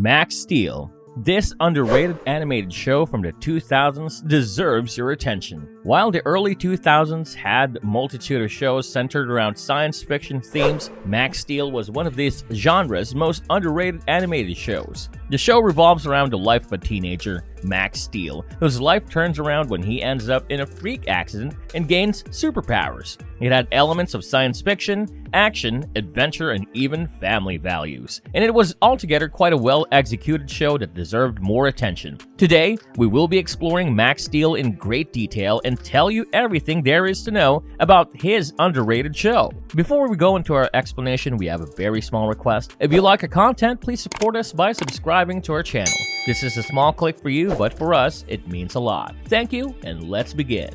Max Steel. This underrated animated show from the 2000s deserves your attention. While the early 2000s had a multitude of shows centered around science fiction themes, Max Steel was one of this genre's most underrated animated shows. The show revolves around the life of a teenager, Max Steel, whose life turns around when he ends up in a freak accident and gains superpowers. It had elements of science fiction, action, adventure, and even family values. And it was altogether quite a well-executed show that deserved more attention. Today, we will be exploring Max Steel in great detail and tell you everything there is to know about his underrated show. Before we go into our explanation, we have a very small request. If you like our content, please support us by subscribing to our channel. This is a small click for you, but for us, it means a lot. Thank you, and let's begin.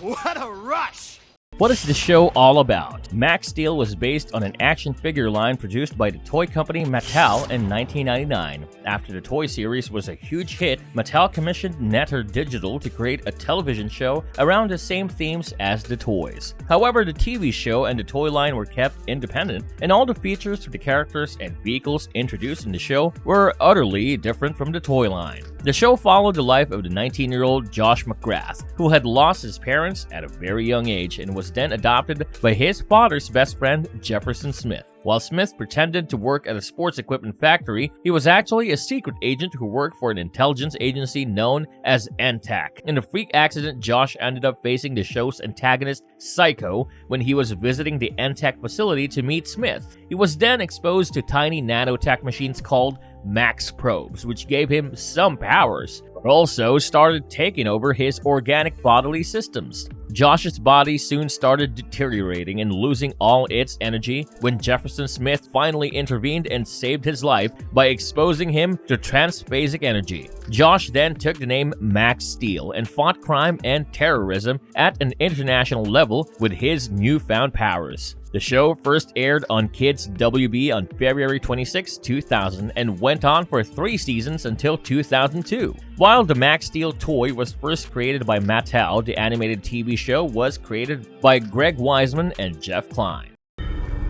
What a rush! What is the show all about? Max Steel was based on an action figure line produced by the toy company Mattel in 1999. After the toy series was a huge hit, Mattel commissioned Netter Digital to create a television show around the same themes as the toys. However, the TV show and the toy line were kept independent, and all the features of the characters and vehicles introduced in the show were utterly different from the toy line. The show followed the life of the 19-year-old Josh McGrath, who had lost his parents at a very young age and was then adopted by his father's best friend, Jefferson Smith. While Smith pretended to work at a sports equipment factory, he was actually a secret agent who worked for an intelligence agency known as NTAC. In a freak accident, Josh ended up facing the show's antagonist, Psycho, when he was visiting the NTAC facility to meet Smith. He was then exposed to tiny nanotech machines called Max Probes, which gave him some powers, but also started taking over his organic bodily systems. Josh's body soon started deteriorating and losing all its energy when Jefferson Smith finally intervened and saved his life by exposing him to transphasic energy. Josh then took the name Max Steel and fought crime and terrorism at an international level with his newfound powers. The show first aired on Kids WB on February 26, 2000 and went on for 3 seasons until 2002. While the Max Steel toy was first created by Mattel, the animated TV show was created by Greg Weisman and Jeff Klein.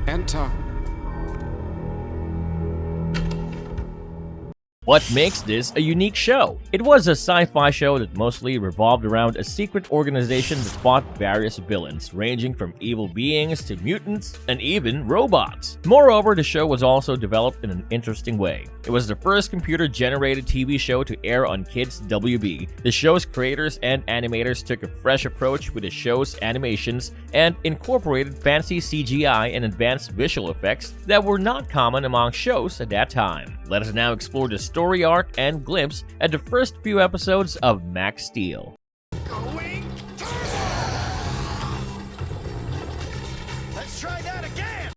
Enter. What makes this a unique show? It was a sci-fi show that mostly revolved around a secret organization that fought various villains, ranging from evil beings to mutants and even robots. Moreover, the show was also developed in an interesting way. It was the first computer-generated TV show to air on Kids WB. The show's creators and animators took a fresh approach with the show's animations and incorporated fancy CGI and advanced visual effects that were not common among shows at that time. Let us now explore the story arc and glimpse at the first few episodes of Max Steel. Going turbo! Let's try that again!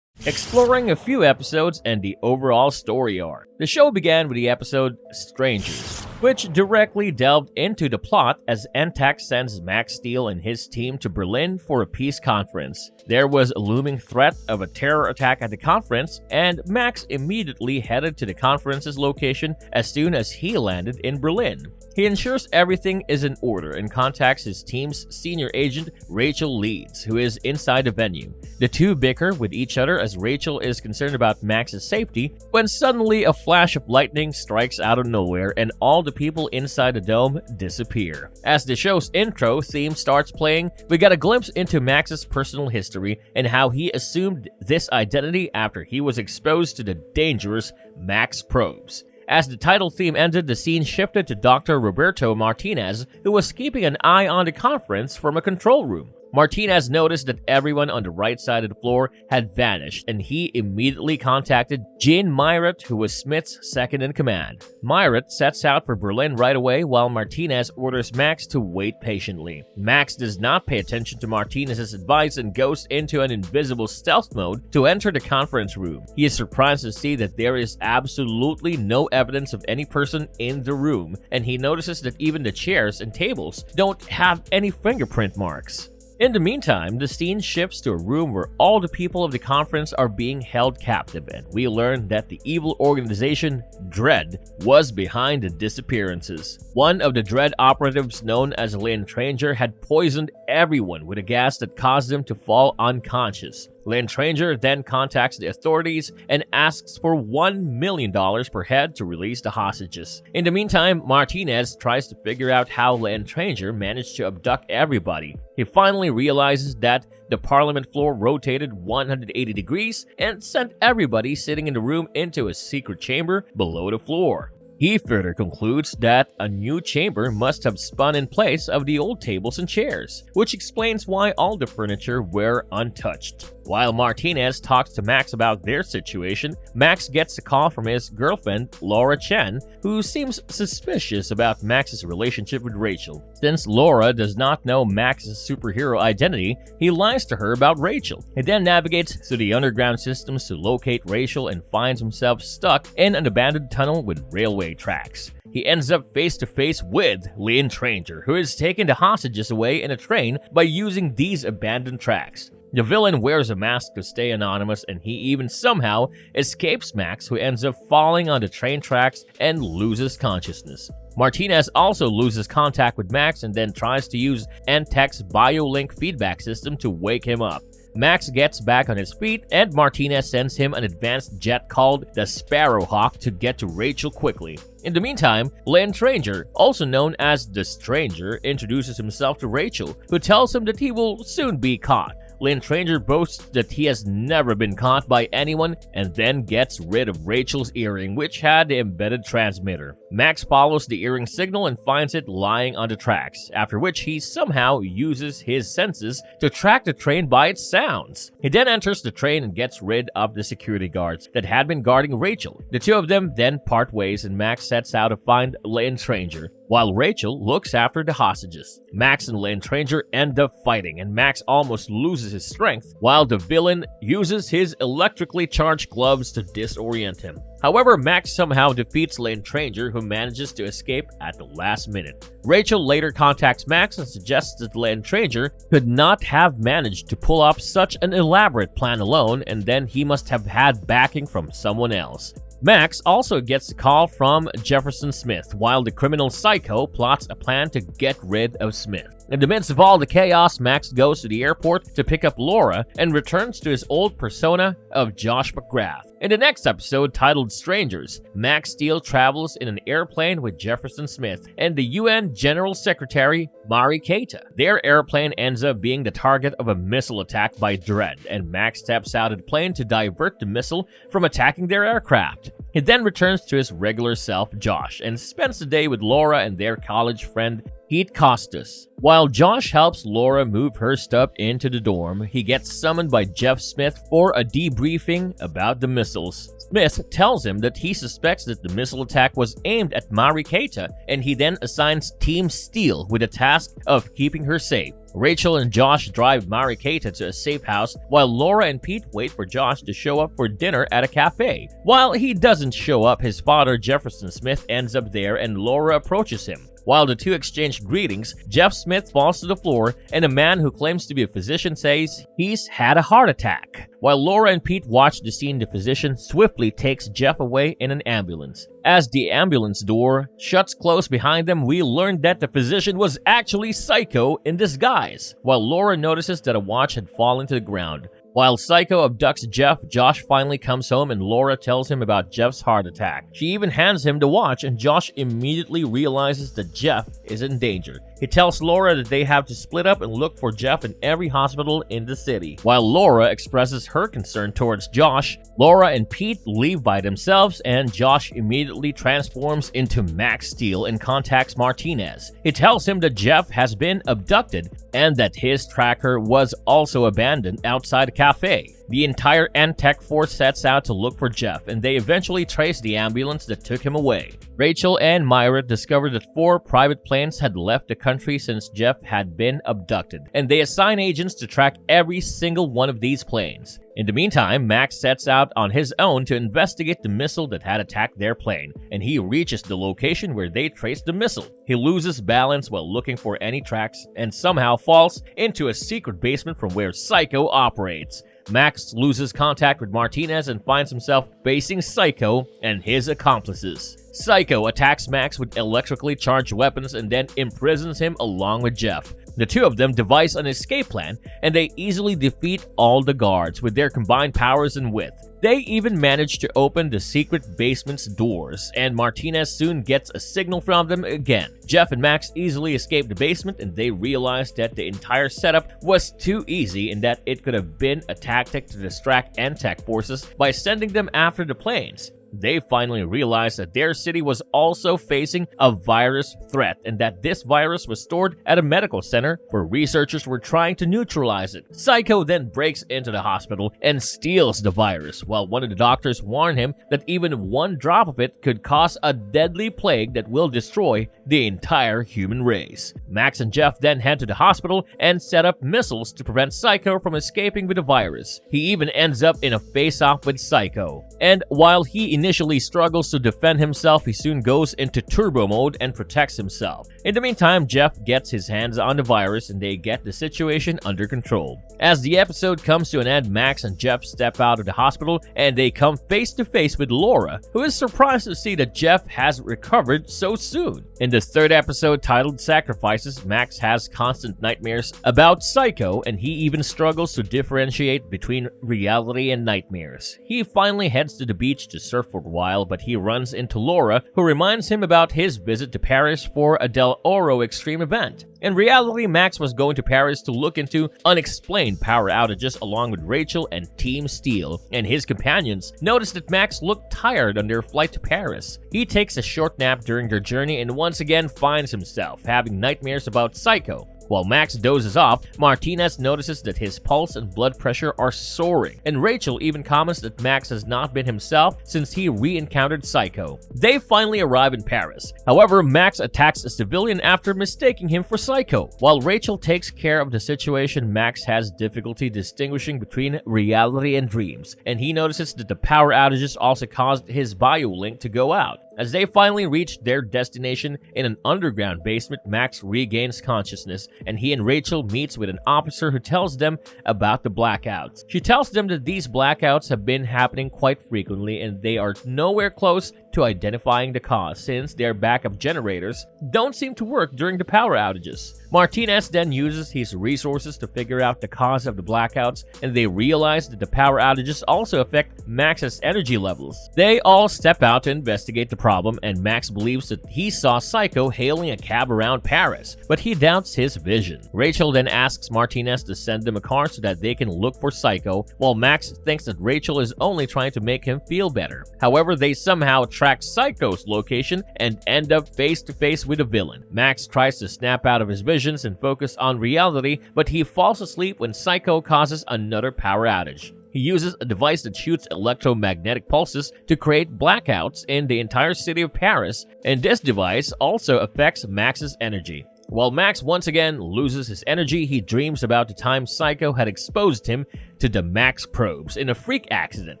Exploring a few episodes and the overall story arc. The show began with the episode Strangers, which directly delved into the plot as NTAC sends Max Steel and his team to Berlin for a peace conference. There was a looming threat of a terror attack at the conference, and Max immediately headed to the conference's location as soon as he landed in Berlin. He ensures everything is in order and contacts his team's senior agent, Rachel Leeds, who is inside the venue. The two bicker with each other as Rachel is concerned about Max's safety, when suddenly a flash of lightning strikes out of nowhere and all the people inside the dome disappear. As the show's intro theme starts playing, we get a glimpse into Max's personal history and how he assumed this identity after he was exposed to the dangerous Max Probes. As the title theme ended, the scene shifted to Dr. Roberto Martinez, who was keeping an eye on the conference from a control room. Martinez noticed that everyone on the right side of the floor had vanished, and he immediately contacted Jean Myret, who was Smith's second-in-command. Myret sets out for Berlin right away, while Martinez orders Max to wait patiently. Max does not pay attention to Martinez's advice and goes into an invisible stealth mode to enter the conference room. He is surprised to see that there is absolutely no evidence of any person in the room, and he notices that even the chairs and tables don't have any fingerprint marks. In the meantime, the scene shifts to a room where all the people of the conference are being held captive, and we learn that the evil organization, Dread, was behind the disappearances. One of the Dread operatives, known as Lynn Tranger, had poisoned everyone with a gas that caused him to fall unconscious. L'Entranger then contacts the authorities and asks for $1 million per head to release the hostages. In the meantime, Martinez tries to figure out how L'Entranger managed to abduct everybody. He finally realizes that the parliament floor rotated 180 degrees and sent everybody sitting in the room into a secret chamber below the floor. He further concludes that a new chamber must have spun in place of the old tables and chairs, which explains why all the furniture were untouched. While Martinez talks to Max about their situation, Max gets a call from his girlfriend, Laura Chen, who seems suspicious about Max's relationship with Rachel. Since Laura does not know Max's superhero identity, he lies to her about Rachel. He then navigates through the underground systems to locate Rachel and finds himself stuck in an abandoned tunnel with railway tracks. He ends up face to face with L'Entranger, who has taken the hostages away in a train by using these abandoned tracks. The villain wears a mask to stay anonymous, and he even somehow escapes Max, who ends up falling on the train tracks and loses consciousness. Martinez also loses contact with Max and then tries to use Antech's BioLink feedback system to wake him up. Max gets back on his feet, and Martinez sends him an advanced jet called the Sparrowhawk to get to Rachel quickly. In the meantime, L'Entranger, also known as the Stranger, introduces himself to Rachel, who tells him that he will soon be caught. L'Entranger boasts that he has never been caught by anyone and then gets rid of Rachel's earring, which had the embedded transmitter. Max follows the earring signal and finds it lying on the tracks, after which he somehow uses his senses to track the train by its sounds. He then enters the train and gets rid of the security guards that had been guarding Rachel. The two of them then part ways, and Max sets out to find L'Entranger, while Rachel looks after the hostages. Max and L'Entranger end up fighting, and Max almost loses his strength, while the villain uses his electrically charged gloves to disorient him. However, Max somehow defeats L'Entranger, who manages to escape at the last minute. Rachel later contacts Max and suggests that L'Entranger could not have managed to pull off such an elaborate plan alone, and then he must have had backing from someone else. Max also gets a call from Jefferson Smith, while the criminal Psycho plots a plan to get rid of Smith. In the midst of all the chaos, Max goes to the airport to pick up Laura and returns to his old persona of Josh McGrath. In the next episode, titled Strangers, Max Steel travels in an airplane with Jefferson Smith and the UN General Secretary, Mari Keita. Their airplane ends up being the target of a missile attack by Dredd, and Max steps out of the plane to divert the missile from attacking their aircraft. He then returns to his regular self, Josh, and spends the day with Laura and their college friend, Pete Costas. While Josh helps Laura move her stuff into the dorm, he gets summoned by Jeff Smith for a debriefing about the missiles. Smith tells him that he suspects that the missile attack was aimed at Mari Keita, and he then assigns Team Steel with the task of keeping her safe. Rachel and Josh drive Mari Keita to a safe house, while Laura and Pete wait for Josh to show up for dinner at a cafe. While he doesn't show up, his father, Jefferson Smith, ends up there, and Laura approaches him. While the two exchange greetings, Jeff Smith falls to the floor, and a man who claims to be a physician says he's had a heart attack. While Laura and Pete watch the scene, the physician swiftly takes Jeff away in an ambulance. As the ambulance door shuts close behind them, we learn that the physician was actually Psycho in disguise, while Laura notices that a watch had fallen to the ground. While Psycho abducts Jeff, Josh finally comes home and Laura tells him about Jeff's heart attack. She even hands him the watch, and Josh immediately realizes that Jeff is in danger. He tells Laura that they have to split up and look for Jeff in every hospital in the city. While Laura expresses her concern towards Josh, Laura and Pete leave by themselves, and Josh immediately transforms into Max Steel and contacts Martinez. He tells him that Jeff has been abducted and that his tracker was also abandoned outside a cafe. The entire Antech force sets out to look for Jeff, and they eventually trace the ambulance that took him away. Rachel and Myra discover that 4 private planes had left the country since Jeff had been abducted, and they assign agents to track every single one of these planes. In the meantime, Max sets out on his own to investigate the missile that had attacked their plane, and he reaches the location where they traced the missile. He loses balance while looking for any tracks and somehow falls into a secret basement from where Psycho operates. Max loses contact with Martinez and finds himself facing Psycho and his accomplices. Psycho attacks Max with electrically charged weapons and then imprisons him along with Jeff. The two of them devise an escape plan, and they easily defeat all the guards with their combined powers and wit. They even manage to open the secret basement's doors, and Martinez soon gets a signal from them again. Jeff and Max easily escape the basement, and they realize that the entire setup was too easy and that it could have been a tactic to distract Antec forces by sending them after the planes. They finally realized that their city was also facing a virus threat and that this virus was stored at a medical center where researchers were trying to neutralize it. Psycho then breaks into the hospital and steals the virus, while one of the doctors warned him that even one drop of it could cause a deadly plague that will destroy the entire human race. Max and Jeff then head to the hospital and set up missiles to prevent Psycho from escaping with the virus. He even ends up in a face-off with Psycho. And while he initially struggles to defend himself, he soon goes into turbo mode and protects himself. In the meantime, Jeff gets his hands on the virus and they get the situation under control. As the episode comes to an end, Max and Jeff step out of the hospital and they come face to face with Laura, who is surprised to see that Jeff has recovered so soon. In the third episode titled Sacrifices, Max has constant nightmares about Psycho, and he even struggles to differentiate between reality and nightmares. He finally heads to the beach to surf for a while, but he runs into Laura, who reminds him about his visit to Paris for a Del Oro Extreme event. In reality, Max was going to Paris to look into unexplained power outages along with Rachel and Team Steel, and his companions noticed that Max looked tired on their flight to Paris. He takes a short nap during their journey and once again finds himself having nightmares about Psycho. While Max dozes off, Martinez notices that his pulse and blood pressure are soaring, and Rachel even comments that Max has not been himself since he re-encountered Psycho. They finally arrive in Paris. However, Max attacks a civilian after mistaking him for Psycho. While Rachel takes care of the situation, Max has difficulty distinguishing between reality and dreams, and he notices that the power outages also caused his biolink to go out. As they finally reach their destination in an underground basement, Max regains consciousness, and he and Rachel meets with an officer who tells them about the blackouts. She tells them that these blackouts have been happening quite frequently and they are nowhere close to identifying the cause, since their backup generators don't seem to work during the power outages. Martinez then uses his resources to figure out the cause of the blackouts, and they realize that the power outages also affect Max's energy levels. They all step out to investigate the problem, and Max believes that he saw Psycho hailing a cab around Paris, but he doubts his vision. Rachel then asks Martinez to send them a car so that they can look for Psycho, while Max thinks that Rachel is only trying to make him feel better. However, they somehow track Psycho's location and end up face to face with a villain. Max tries to snap out of his visions and focus on reality, but he falls asleep when Psycho causes another power outage. He uses a device that shoots electromagnetic pulses to create blackouts in the entire city of Paris, and this device also affects Max's energy. While Max once again loses his energy, he dreams about the time Psycho had exposed him to the Max probes in a freak accident.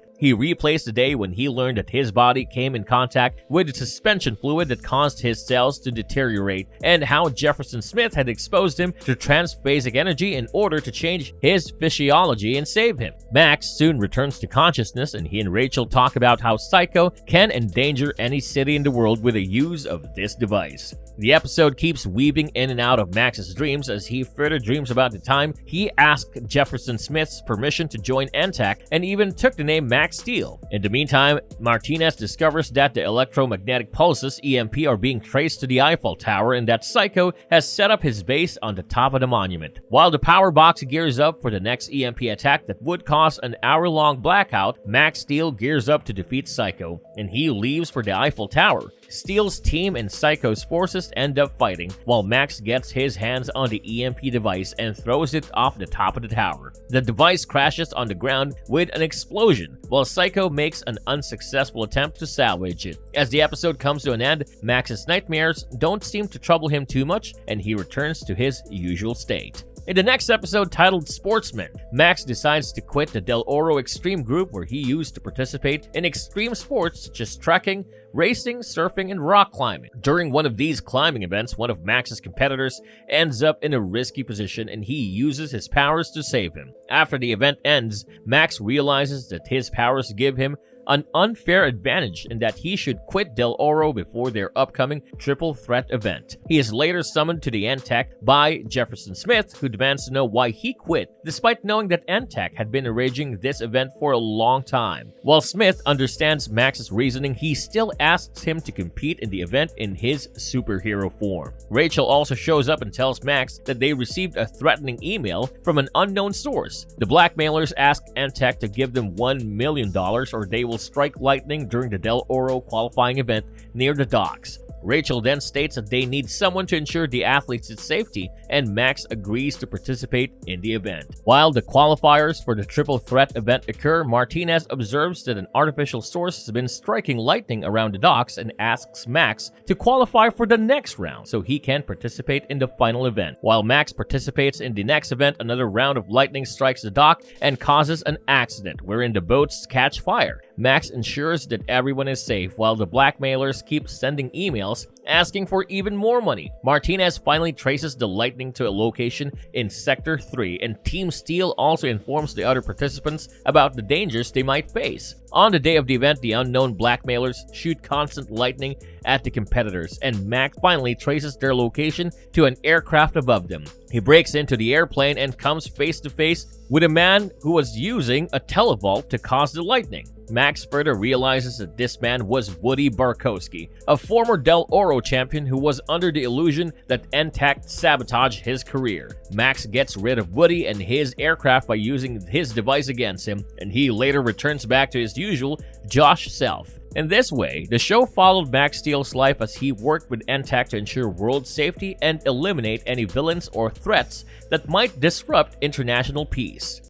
He replays the day when he learned that his body came in contact with the suspension fluid that caused his cells to deteriorate, and how Jefferson Smith had exposed him to transphasic energy in order to change his physiology and save him. Max soon returns to consciousness, and he and Rachel talk about how Psycho can endanger any city in the world with the use of this device. The episode keeps weaving in and out of Max's dreams as he further dreams about the time he asked Jefferson Smith's permission to join Antec and even took the name Max Steel. In the meantime, Martinez discovers that the electromagnetic pulses (EMP) are being traced to the Eiffel Tower and that Psycho has set up his base on the top of the monument. While the power box gears up for the next EMP attack that would cause an hour-long blackout, Max Steel gears up to defeat Psycho, and he leaves for the Eiffel Tower. Steel's team and Psycho's forces end up fighting, while Max gets his hands on the EMP device and throws it off the top of the tower. The device crashes on the ground with an explosion, while Psycho makes an unsuccessful attempt to salvage it. As the episode comes to an end, Max's nightmares don't seem to trouble him too much, and he returns to his usual state. In the next episode titled Sportsman, Max decides to quit the Del Oro Extreme group where he used to participate in extreme sports such as trekking, racing, surfing, and rock climbing. During one of these climbing events, one of Max's competitors ends up in a risky position and he uses his powers to save him. After the event ends, Max realizes that his powers give him an unfair advantage in that he should quit Del Oro before their upcoming triple threat event. He is later summoned to the NTAC by Jefferson Smith, who demands to know why he quit, despite knowing that NTAC had been arranging this event for a long time. While Smith understands Max's reasoning, he still asks him to compete in the event in his superhero form. Rachel also shows up and tells Max that they received a threatening email from an unknown source. The blackmailers ask NTAC to give them $1 million or they will strike lightning during the Del Oro qualifying event near the docks. Rachel then states that they need someone to ensure the athletes' safety, and Max agrees to participate in the event. While the qualifiers for the triple threat event occur, Martinez observes that an artificial source has been striking lightning around the docks and asks Max to qualify for the next round so he can participate in the final event. While Max participates in the next event, another round of lightning strikes the dock and causes an accident wherein the boats catch fire. Max ensures that everyone is safe while the blackmailers keep sending emails asking for even more money. Martinez finally traces the lightning to a location in Sector 3, and Team Steel also informs the other participants about the dangers they might face. On the day of the event, the unknown blackmailers shoot constant lightning at the competitors, and Max finally traces their location to an aircraft above them. He breaks into the airplane and comes face to face with a man who was using a televault to cause the lightning. Max further realizes that this man was Woody Barkowski, a former Del Oro champion who was under the illusion that NTAC sabotaged his career. Max gets rid of Woody and his aircraft by using his device against him, and he later returns back to his usual Josh self. In this way, the show followed Max Steel's life as he worked with NTAC to ensure world safety and eliminate any villains or threats that might disrupt international peace.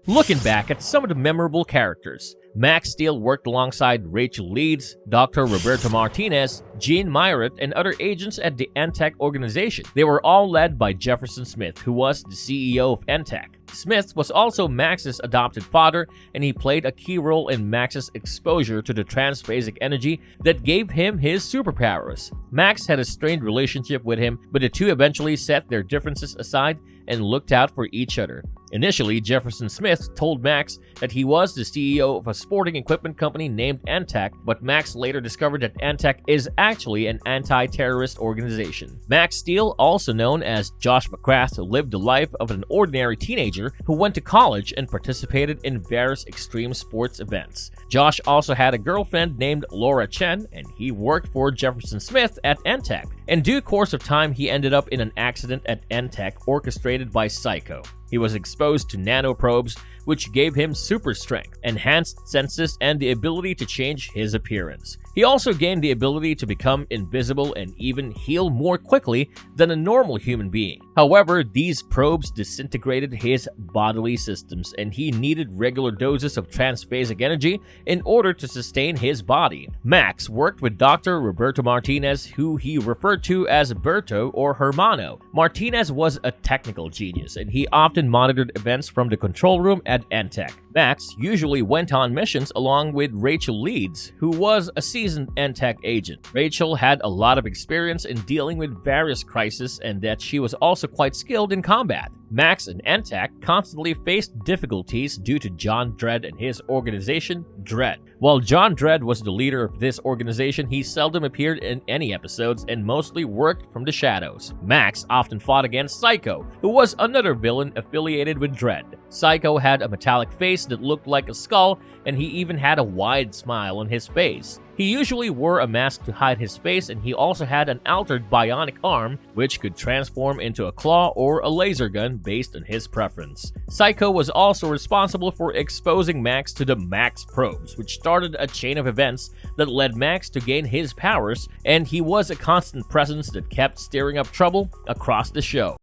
Looking back at some of the memorable characters, Max Steel worked alongside Rachel Leeds, Dr. Roberto Martinez, Jean Myritt, and other agents at the NTAC organization. They were all led by Jefferson Smith, who was the CEO of NTAC. Smith was also Max's adopted father, and he played a key role in Max's exposure to the transphasic energy that gave him his superpowers. Max had a strained relationship with him, but the two eventually set their differences aside and looked out for each other. Initially, Jefferson Smith told Max that he was the CEO of a sporting equipment company named NTAC, but Max later discovered that NTAC is actually an anti-terrorist organization. Max Steel, also known as Josh McCrath, lived the life of an ordinary teenager who went to college and participated in various extreme sports events. Josh also had a girlfriend named Laura Chen, and he worked for Jefferson Smith at NTAC. In due course of time, he ended up in an accident at NTAC orchestrated by Psycho. He was exposed to nanoprobes, which gave him super strength, enhanced senses, and the ability to change his appearance. He also gained the ability to become invisible and even heal more quickly than a normal human being. However, these probes disintegrated his bodily systems, and he needed regular doses of transphasic energy in order to sustain his body. Max worked with Dr. Roberto Martinez, who he referred to as Berto or Hermano. Martinez was a technical genius, and he often monitored events from the control room at NTAC. Max usually went on missions along with Rachel Leeds, who was a seasoned NTAC agent. Rachel had a lot of experience in dealing with various crises and that she was also quite skilled in combat. Max and NTAC constantly faced difficulties due to John Dredd and his organization, Dredd. While John Dredd was the leader of this organization, he seldom appeared in any episodes and mostly worked from the shadows. Max often fought against Psycho, who was another villain affiliated with Dredd. Psycho had a metallic face that looked like a skull, and he even had a wide smile on his face. He usually wore a mask to hide his face, and he also had an altered bionic arm, which could transform into a claw or a laser gun based on his preference. Psycho was also responsible for exposing Max to the Max probes, which started a chain of events that led Max to gain his powers, and he was a constant presence that kept stirring up trouble across the show.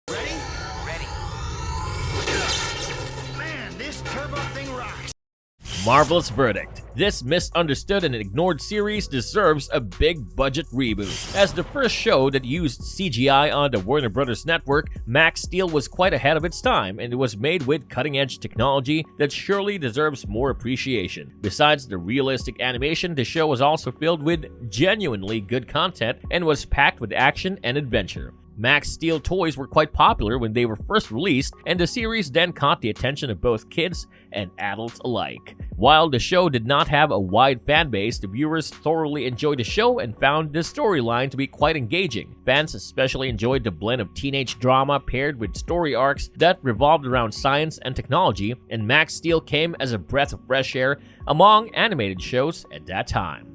Ready? Ready. Man, this turbo thing rocks. Marvelous verdict. This misunderstood and ignored series deserves a big-budget reboot. As the first show that used CGI on the Warner Bros. Network, Max Steel was quite ahead of its time, and it was made with cutting-edge technology that surely deserves more appreciation. Besides the realistic animation, the show was also filled with genuinely good content and was packed with action and adventure. Max Steel toys were quite popular when they were first released, and the series then caught the attention of both kids and adults alike. While the show did not have a wide fan base, the viewers thoroughly enjoyed the show and found the storyline to be quite engaging. Fans especially enjoyed the blend of teenage drama paired with story arcs that revolved around science and technology, and Max Steel came as a breath of fresh air among animated shows at that time.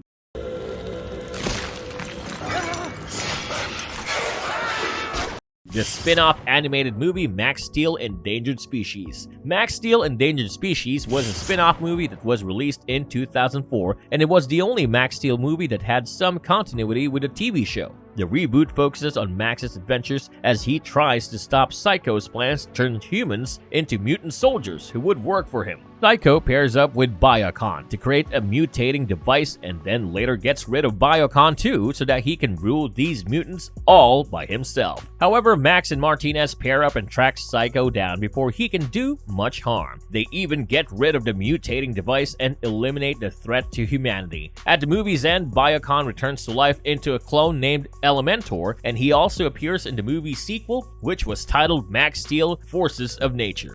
The spin-off animated movie Max Steel Endangered Species. Max Steel Endangered Species was a spin-off movie that was released in 2004, and it was the only Max Steel movie that had some continuity with the TV show. The reboot focuses on Max's adventures as he tries to stop Psycho's plans to turn humans into mutant soldiers who would work for him. Psycho pairs up with Biocon to create a mutating device and then later gets rid of Biocon too so that he can rule these mutants all by himself. However, Max and Martinez pair up and track Psycho down before he can do much harm. They even get rid of the mutating device and eliminate the threat to humanity. At the movie's end, Biocon returns to life into a clone named Elementor, and he also appears in the movie sequel, which was titled Max Steel Forces of Nature.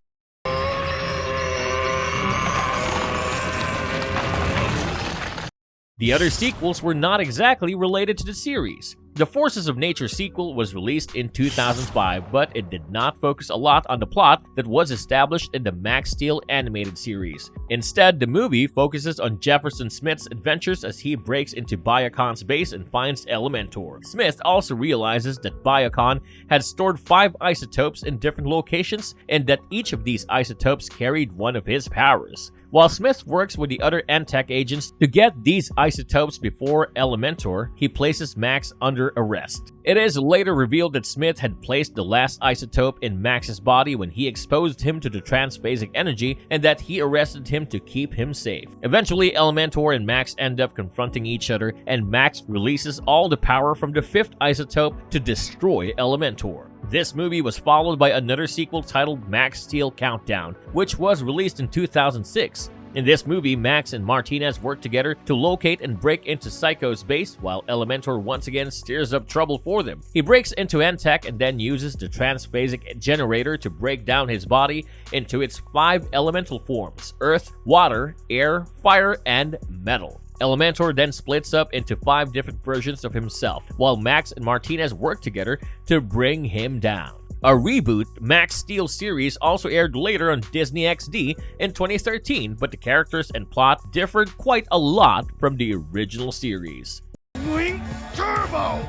The other sequels were not exactly related to the series. The Forces of Nature sequel was released in 2005, but it did not focus a lot on the plot that was established in the Max Steel animated series. Instead, the movie focuses on Jefferson Smith's adventures as he breaks into Biocon's base and finds Elementor. Smith also realizes that Biocon had stored 5 isotopes in different locations and that each of these isotopes carried one of his powers. While Smith works with the other NTech agents to get these isotopes before Elementor, he places Max under arrest. It is later revealed that Smith had placed the last isotope in Max's body when he exposed him to the transphasic energy and that he arrested him to keep him safe. Eventually, Elementor and Max end up confronting each other, and Max releases all the power from the 5th isotope to destroy Elementor. This movie was followed by another sequel titled Max Steel Countdown, which was released in 2006. In this movie, Max and Martinez work together to locate and break into Psycho's base, while Elementor once again stirs up trouble for them. He breaks into NTech and then uses the transphasic generator to break down his body into its 5 elemental forms: earth, water, air, fire, and metal. Elementor then splits up into 5 different versions of himself, while Max and Martinez work together to bring him down. A reboot Max Steel series also aired later on Disney XD in 2013, but the characters and plot differed quite a lot from the original series. Wing Turbo!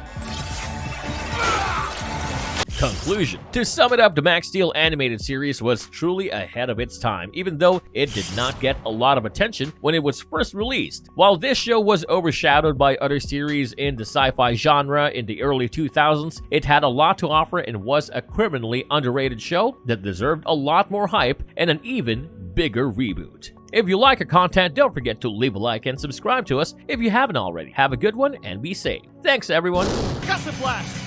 Conclusion. To sum it up, the Max Steel animated series was truly ahead of its time, even though it did not get a lot of attention when it was first released. While this show was overshadowed by other series in the sci-fi genre in the early 2000s, it had a lot to offer and was a criminally underrated show that deserved a lot more hype and an even bigger reboot. If you like our content, don't forget to leave a like and subscribe to us if you haven't already. Have a good one and be safe. Thanks, everyone. Custom Blast!